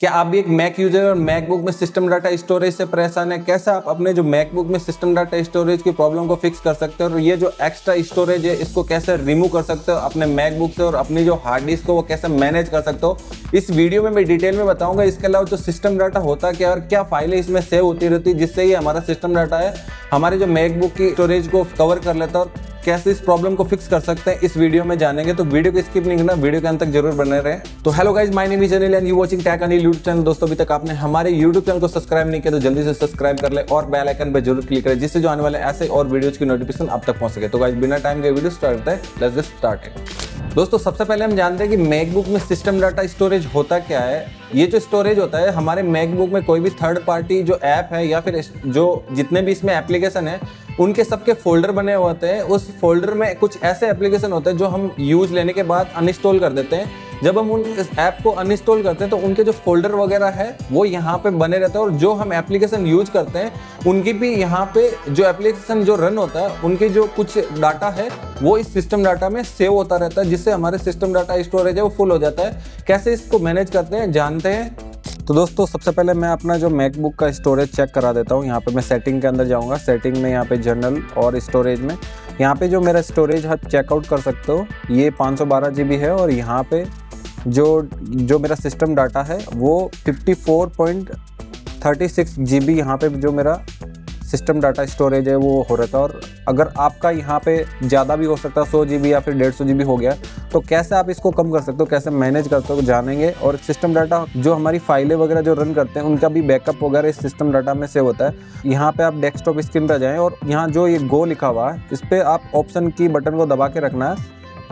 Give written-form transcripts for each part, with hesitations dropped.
क्या आप भी एक मैक यूजर और मैकबुक में सिस्टम डाटा स्टोरेज से परेशान है? कैसे आप अपने जो मैकबुक में सिस्टम डाटा स्टोरेज की प्रॉब्लम को फिक्स कर सकते हो और ये जो एक्स्ट्रा स्टोरेज है इसको कैसे रिमूव कर सकते हो अपने मैकबुक से और अपनी जो हार्ड डिस्क को वो कैसे मैनेज कर सकते हो, इस वीडियो में मैं डिटेल में बताऊंगा। इसके अलावा जो सिस्टम डाटा होता क्या और क्या फाइलें इसमें सेव होती रहती है जिससे ये हमारा सिस्टम डाटा है हमारे जो मैकबुक की स्टोरेज को कवर कर लेता है और कैसे इस प्रॉब्लम को फिक्स कर सकते हैं इस वीडियो में जानेंगे। तो वीडियो को स्किप नहीं करना, वीडियो के अंत तक जरूर बने रहे। तो hello guys, my name is Anil and you watching tech Anil YouTube channel. दोस्तों, अभी तक आपने हमारे यूट्यूब चैनल को सब्सक्राइब नहीं किया तो जल्दी से सब्सक्राइब कर ले और बेल आइकन पर जरूर क्लिक करें जिससे जो आने वाले ऐसे और वीडियोज की नोटिफिकेशन आप तक पहुंच सके। तो गाइस, बिना टाइम के वीडियो स्टार्ट करते हैं। Let's get started. दोस्तों, सबसे पहले हम जानते हैं कि मैकबुक में सिस्टम डाटा स्टोरेज होता क्या है। ये जो स्टोरेज होता है हमारे मैकबुक में कोई भी थर्ड पार्टी जो ऐप है या फिर जो जितने भी इसमें एप्लीकेशन है उनके सबके फोल्डर बने हुए होते हैं। उस फोल्डर में कुछ ऐसे एप्लीकेशन होते हैं जो हम यूज लेने के बाद अनइंस्टॉल कर देते हैं। जब हम उन इस ऐप को अनइंस्टॉल करते हैं तो उनके जो फोल्डर वगैरह है वो यहाँ पे बने रहते हैं और जो हम एप्लीकेशन यूज करते हैं उनकी भी यहाँ पे जो एप्लीकेशन जो रन होता है उनके जो कुछ डाटा है वो इस सिस्टम डाटा में सेव होता रहता है जिससे हमारे सिस्टम डाटा स्टोरेज है वो फुल हो जाता है। कैसे इसको मैनेज करते हैं जानते हैं। तो दोस्तों, सबसे पहले मैं अपना जो मैकबुक का स्टोरेज चेक करा देता हूँ। यहाँ पे मैं सेटिंग के अंदर जाऊँगा। सेटिंग में यहाँ पे जनरल और स्टोरेज में यहाँ पे जो मेरा स्टोरेज है चेकआउट कर सकते हो। ये 512 GB है और यहाँ पे जो मेरा सिस्टम डाटा है वो 54.36 GB यहाँ पे जो मेरा सिस्टम डाटा स्टोरेज है वो हो रहता है। और अगर आपका यहाँ पे ज़्यादा भी हो सकता है, 100 GB या फिर 150 GB हो गया, तो कैसे आप इसको कम कर सकते हो, कैसे मैनेज करते हो जानेंगे। और सिस्टम डाटा जो हमारी फाइलें वगैरह जो रन करते हैं उनका भी बैकअप वगैरह इस सिस्टम डाटा में सेव होता है। यहाँ पे आप डेस्कटॉप स्क्रीन पर जाएँ और यहाँ जो ये गो लिखा हुआ है इस पर आप ऑप्शन की बटन को दबा के रखना है।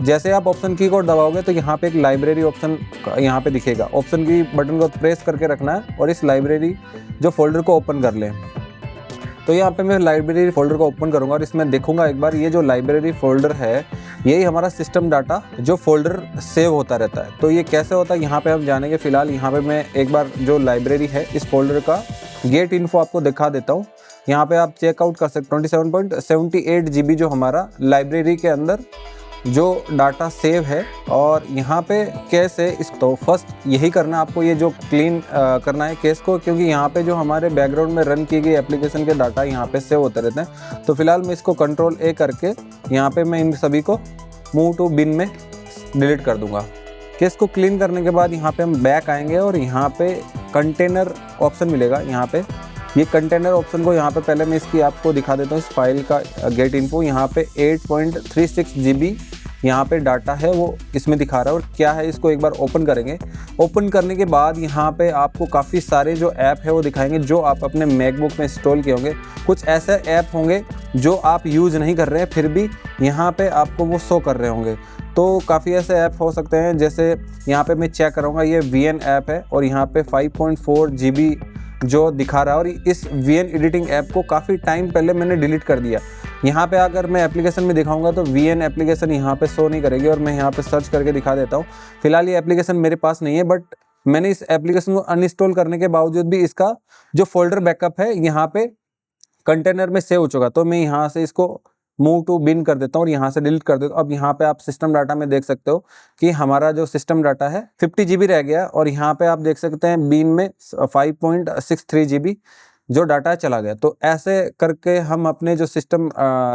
जैसे आप ऑप्शन की को दबाओगे तो यहाँ पे एक लाइब्रेरी ऑप्शन यहाँ पे दिखेगा। ऑप्शन की बटन को प्रेस करके रखना है और इस लाइब्रेरी जो फोल्डर को ओपन कर लें। तो यहाँ पे मैं लाइब्रेरी फोल्डर को ओपन करूँगा और इसमें देखूंगा एक बार ये जो लाइब्रेरी फोल्डर है यही हमारा सिस्टम डाटा जो फोल्डर सेव होता रहता है। तो ये कैसे होता है यहाँ पे हम जानेंगे। फिलहाल यहाँ पे मैं एक बार जो लाइब्रेरी है इस फोल्डर का गेट इन्फो आपको दिखा देता हूँ। यहाँ पे आप चेकआउट कर सकते 27.78 GB जो हमारा लाइब्रेरी के अंदर जो डाटा सेव है। और यहाँ पे कैसे इस तो फर्स्ट यही करना है आपको, ये जो क्लीन करना है केस को, क्योंकि यहाँ पे जो हमारे बैकग्राउंड में रन की गई एप्लीकेशन के डाटा यहाँ पे सेव होते रहते हैं। तो फिलहाल मैं इसको कंट्रोल A करके यहाँ पे मैं इन सभी को मूव टू बिन में डिलीट कर दूंगा। केस को क्लीन करने के बाद यहाँ पे हम बैक आएंगे और यहाँ पे कंटेनर ऑप्शन मिलेगा। यहाँ पे ये कंटेनर ऑप्शन को यहाँ पे पहले मैं इसकी आपको दिखा देता हूँ। इस फाइल का गेट इन्फो यहाँ पे 8.36 GB यहाँ पे डाटा है वो इसमें दिखा रहा है। और क्या है इसको एक बार ओपन करेंगे। ओपन करने के बाद यहाँ पे आपको काफ़ी सारे जो ऐप है वो दिखाएंगे जो आप अपने मैकबुक में इंस्टॉल किए होंगे। कुछ ऐसे ऐप होंगे जो आप यूज़ नहीं कर रहे हैं फिर भी यहाँ पे आपको वो शो कर रहे होंगे। तो काफ़ी ऐसे ऐप हो सकते हैं, जैसे यहाँ पे मैं चेक करूँगा ये VN ऐप है और यहाँ पे 5.4 GB जो दिखा रहा है। और इस VN एडिटिंग ऐप को काफ़ी टाइम पहले मैंने डिलीट कर दिया। यहाँ पे अगर मैं एप्लीकेशन में दिखाऊंगा तो VN एप्लीकेशन यहाँ पे शो नहीं करेगी और मैं यहाँ पे सर्च करके दिखा देता हूँ। फिलहाल ये एप्लीकेशन मेरे पास नहीं है, बट मैंने इस एप्लीकेशन को अनइंस्टॉल करने के बावजूद भी इसका जो फोल्डर बैकअप है यहाँ पे कंटेनर में सेव हो चुका। तो मैं यहाँ से इसको मूव टू बिन कर देता हूँ और यहाँ से डिलीट कर देता हूँ। अब यहाँ पे आप सिस्टम डाटा में देख सकते हो कि हमारा जो सिस्टम डाटा है 50 GB रह गया और यहाँ पे आप देख सकते हैं बिन में 5.63 GB जो डाटा चला गया। तो ऐसे करके हम अपने जो सिस्टम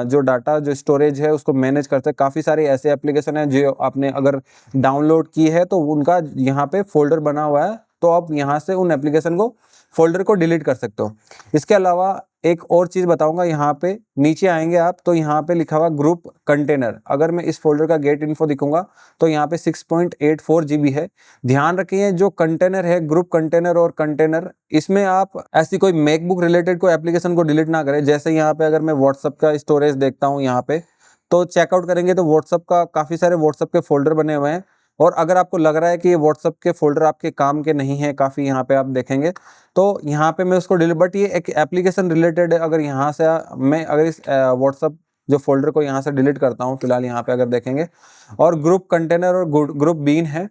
जो डाटा जो स्टोरेज है उसको मैनेज करते हैं। काफ़ी सारे ऐसे एप्लीकेशन हैं जो आपने अगर डाउनलोड की है तो उनका यहाँ पे फोल्डर बना हुआ है, तो आप यहाँ से उन एप्लीकेशन को फोल्डर को डिलीट कर सकते हो। इसके अलावा एक और चीज़ बताऊंगा। यहाँ पे नीचे आएंगे आप तो यहाँ पे लिखा हुआ ग्रुप कंटेनर। अगर मैं इस फोल्डर का गेट इन्फो दिखूंगा तो यहाँ पे 6.84 GB है। ध्यान रखिए जो कंटेनर है ग्रुप कंटेनर और कंटेनर, इसमें आप ऐसी कोई मैकबुक रिलेटेड कोई एप्लीकेशन को डिलीट ना करें। जैसे यहाँ पे अगर मैं व्हाट्सअप का स्टोरेज देखता हूँ यहाँ पे तो चेकआउट करेंगे तो व्हाट्सअप का काफ़ी सारे व्हाट्सअप के फोल्डर बने हुए हैं। और अगर आपको लग रहा है कि ये व्हाट्सअप के फोल्डर आपके काम के नहीं है, काफ़ी यहाँ पे आप देखेंगे तो यहाँ पे मैं उसको डिलीट, बट ये एक एप्लीकेशन रिलेटेड है। अगर यहाँ से मैं अगर इस व्हाट्सअप जो फोल्डर को यहाँ से डिलीट करता हूँ, फिलहाल यहाँ पे अगर देखेंगे, और ग्रुप कंटेनर और ग्रुप बीन है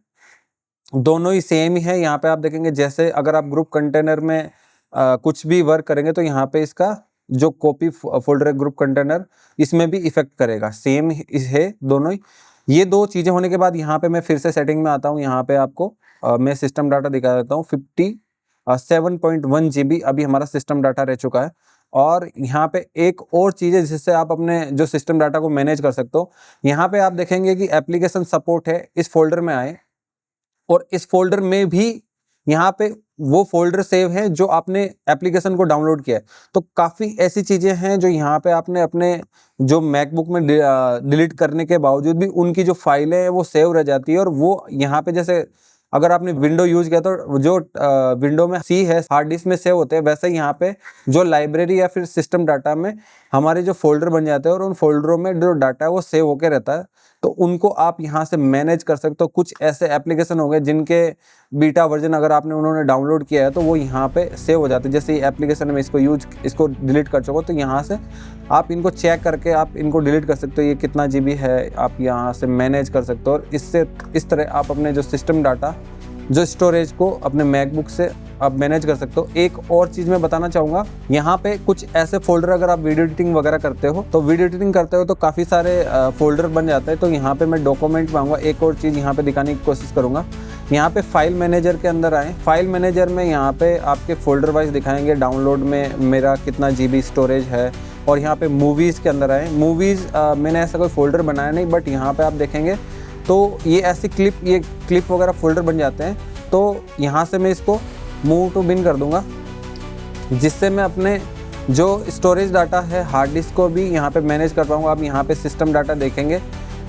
दोनों ही सेम ही है। यहाँ पे आप देखेंगे जैसे अगर आप ग्रुप कंटेनर में कुछ भी वर्क करेंगे तो यहाँ पे इसका जो कॉपी फोल्डर है ग्रुप कंटेनर इसमें भी इफेक्ट करेगा, सेम है दोनों ही। ये दो चीज़ें होने के बाद यहाँ पे मैं फिर से सेटिंग में आता हूँ। यहाँ पे आपको मैं सिस्टम डाटा दिखा देता हूँ। 57.1 GB अभी हमारा सिस्टम डाटा रह चुका है। और यहाँ पे एक और चीज़ है जिससे आप अपने जो सिस्टम डाटा को मैनेज कर सकते हो। यहाँ पे आप देखेंगे कि एप्लीकेशन सपोर्ट है, इस फोल्डर में आए और इस फोल्डर में भी यहाँ पे वो फोल्डर सेव है जो आपने एप्लीकेशन को डाउनलोड किया है। तो काफ़ी ऐसी चीज़ें हैं जो यहाँ पे आपने अपने जो मैकबुक में डिलीट करने के बावजूद भी उनकी जो फाइलें हैं वो सेव रह जाती है। और वो यहाँ पे जैसे अगर आपने विंडो यूज किया तो जो विंडो में सी है हार्ड डिस्क में सेव होते हैं, वैसे ही यहाँ पे जो लाइब्रेरी या फिर सिस्टम डाटा में हमारे जो फोल्डर बन जाते हैं और उन फोल्डरों में जो डाटा है वो सेव होकर रहता है। तो उनको आप यहाँ से मैनेज कर सकते हो। कुछ ऐसे एप्लीकेशन हो गए जिनके बीटा वर्जन अगर आपने उन्होंने डाउनलोड किया है तो वो यहाँ पे सेव हो जाते हैं। जैसे ये एप्लीकेशन में इसको डिलीट कर चुका तो यहाँ से आप इनको चेक करके आप इनको डिलीट कर सकते हो, ये कितना GB है आप यहाँ से मैनेज कर सकते हो। और इससे इस तरह आप अपने जो सिस्टम डाटा जो स्टोरेज को अपने मैकबुक से आप मैनेज कर सकते हो। एक और चीज़ मैं बताना चाहूँगा, यहाँ पे कुछ ऐसे फोल्डर अगर आप वीडियो एडिटिंग वगैरह करते हो तो काफ़ी सारे फोल्डर बन जाते हैं। तो यहाँ पे मैं डॉक्यूमेंट में आऊँगा, एक और चीज़ यहाँ पे दिखाने की कोशिश करूँगा। यहाँ पे फाइल मैनेजर के अंदर आए, फाइल मैनेजर में यहाँ पे आपके फोल्डर वाइज दिखाएंगे डाउनलोड में मेरा कितना GB स्टोरेज है। और यहाँ पे मूवीज़ के अंदर आए, मूवीज़ मैंने ऐसा कोई फोल्डर बनाया नहीं, बट यहाँ पे आप देखेंगे तो ये ऐसी क्लिप वगैरह फोल्डर बन जाते हैं। तो यहाँ से मैं इसको मूव टू बिन कर दूंगा, जिससे मैं अपने जो स्टोरेज डाटा है हार्ड डिस्क को भी यहाँ पे मैनेज कर पाऊँगा। आप यहाँ पे सिस्टम डाटा देखेंगे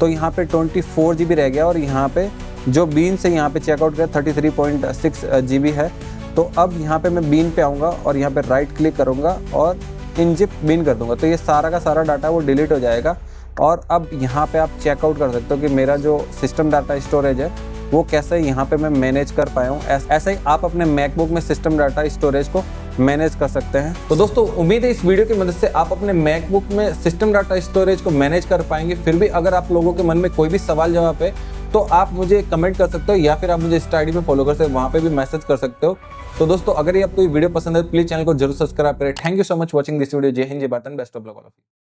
तो यहाँ पे 24 GB रह गया और यहाँ पे जो बीन से यहाँ पे चेकआउट किया 33.6 GB है। तो अब यहाँ पे मैं बीन पे आऊँगा और यहाँ पे राइट क्लिक करूँगा और इंजिप बीन कर दूँगा, तो ये सारा का सारा डाटा वो डिलीट हो जाएगा। और अब यहाँ पे आप चेकआउट कर सकते हो कि मेरा जो सिस्टम डाटा स्टोरेज है वो कैसे यहाँ पे मैं मैनेज कर पाया हूँ। ऐसा ही आप अपने मैकबुक में सिस्टम डाटा स्टोरेज को मैनेज कर सकते हैं। तो दोस्तों उम्मीद है इस वीडियो की मदद से आप अपने मैकबुक में सिस्टम डाटा स्टोरेज को मैनेज कर पाएंगे। फिर भी अगर आप लोगों के मन में कोई भी सवाल जवाब है तो आप मुझे कमेंट कर सकते हो या फिर आप मुझे इंस्टा आईडी में फॉलो कर सकते हो, वहाँ पे भी मैसेज कर सकते हो। तो दोस्तों अगर ये आपको ये वीडियो पसंद है तो प्लीज चैनल को जरूर सब्सक्राइब करें। Thank you so much watching this video. जय हिंद, जय Bharat, best of luck all of you.